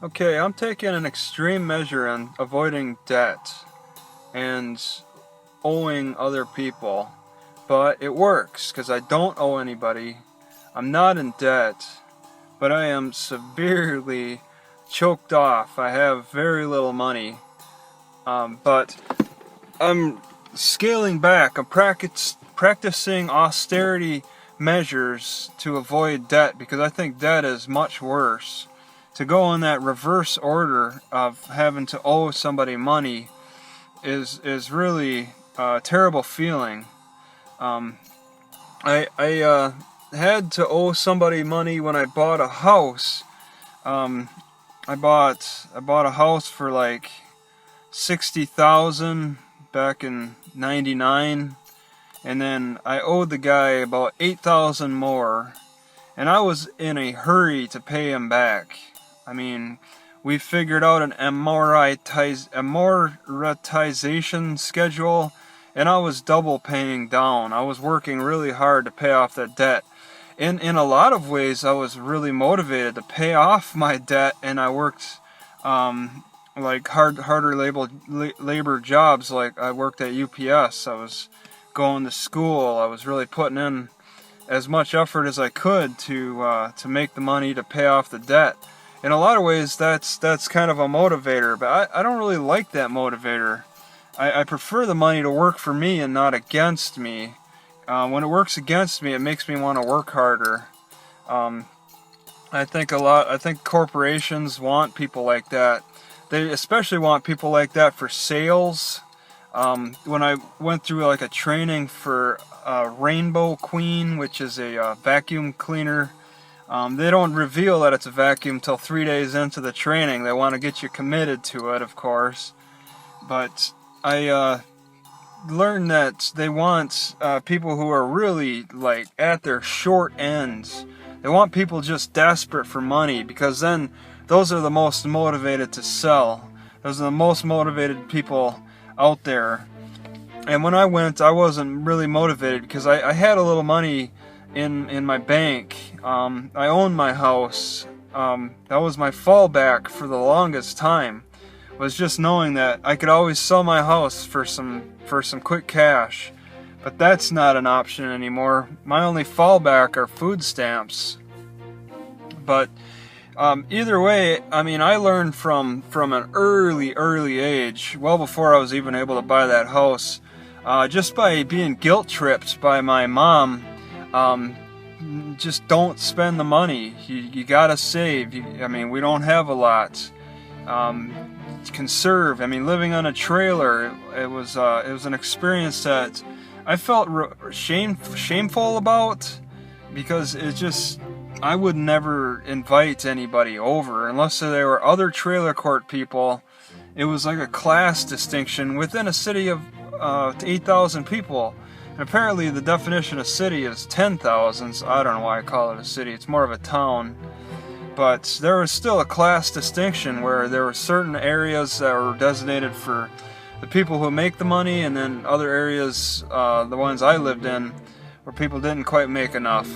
Okay, I'm taking an extreme measure in avoiding debt and owing other people, but it works because I don't owe anybody. I'm not in debt, but I am severely choked off. I have very little money, but I'm scaling back. I'm practicing austerity measures to avoid debt because I think debt is much worse. To go in that reverse order of having to owe somebody money is really a terrible feeling. I had to owe somebody money when I bought a house. I bought a house for like 60,000 back in '99, and then I owed the guy about 8,000 more, and I was in a hurry to pay him back. I mean, we figured out an amortization schedule, and I was double paying down. I was working really hard to pay off that debt. In a lot of ways, I was really motivated to pay off my debt, and I worked like harder labor jobs. Like I worked at UPS. I was going to school. I was really putting in as much effort as I could to make the money to pay off the debt. In a lot of ways, that's kind of a motivator, but I don't really like that motivator. I prefer the money to work for me and not against me. When it works against me, it makes me want to work harder. I think corporations want people like that. They especially want people like that for sales. When I went through like a training for Rainbow Queen, which is a vacuum cleaner, they don't reveal that it's a vacuum till 3 days into the training. They want to get you committed to it, of course. But I learned that they want people who are really like at their short ends. They want people just desperate for money, because then those are the most motivated to sell. Those are the most motivated people out there. And when I went, I wasn't really motivated because I had a little money in my bank. I owned my house. That was my fallback for the longest time, was just knowing that I could always sell my house for some quick cash. But that's not an option anymore. My only fallback are food stamps. But either way, I mean, I learned from an early age, well before I was even able to buy that house, just by being guilt tripped by my mom. Just don't spend the money. You gotta save. I mean, we don't have a lot. Conserve. I mean, living on a trailer, it was an experience that I felt shameful about, because I would never invite anybody over unless there were other trailer court people. It was like a class distinction within a city of 8,000 people. And apparently the definition of city is 10,000, so I don't know why I call it a city. It's more of a town. But there was still a class distinction where there were certain areas that were designated for the people who make the money, and then other areas, the ones I lived in, where people didn't quite make enough.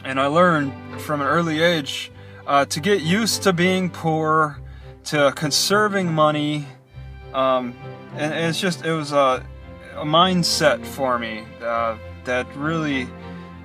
And I learned from an early age to get used to being poor, to conserving money, and it was a mindset for me that really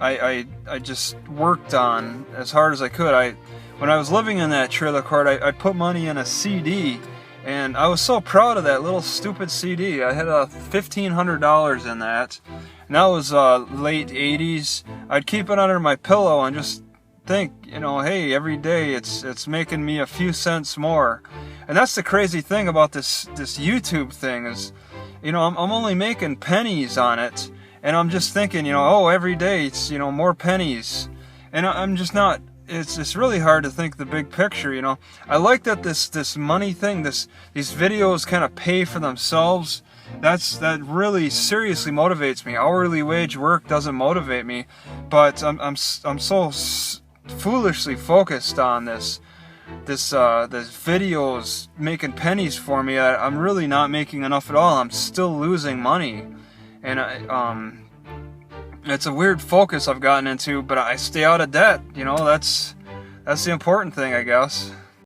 I just worked on as hard as I could. When I was living in that trailer court, I put money in a CD, and I was so proud of that little stupid CD. I had $1,500 in that, and that was late 80s. I'd keep it under my pillow and just think, hey, every day it's making me a few cents more. And that's the crazy thing about this YouTube thing is, I'm only making pennies on it, and I'm just thinking, every day it's, more pennies. And I'm just not, it's really hard to think the big picture, I like that this money thing, these videos kind of pay for themselves. That really seriously motivates me. Hourly wage work doesn't motivate me, but I'm so foolishly focused on this videos making pennies for me. I'm really not making enough at all. I'm still losing money, and it's a weird focus I've gotten into. But I stay out of debt. That's the important thing, I guess.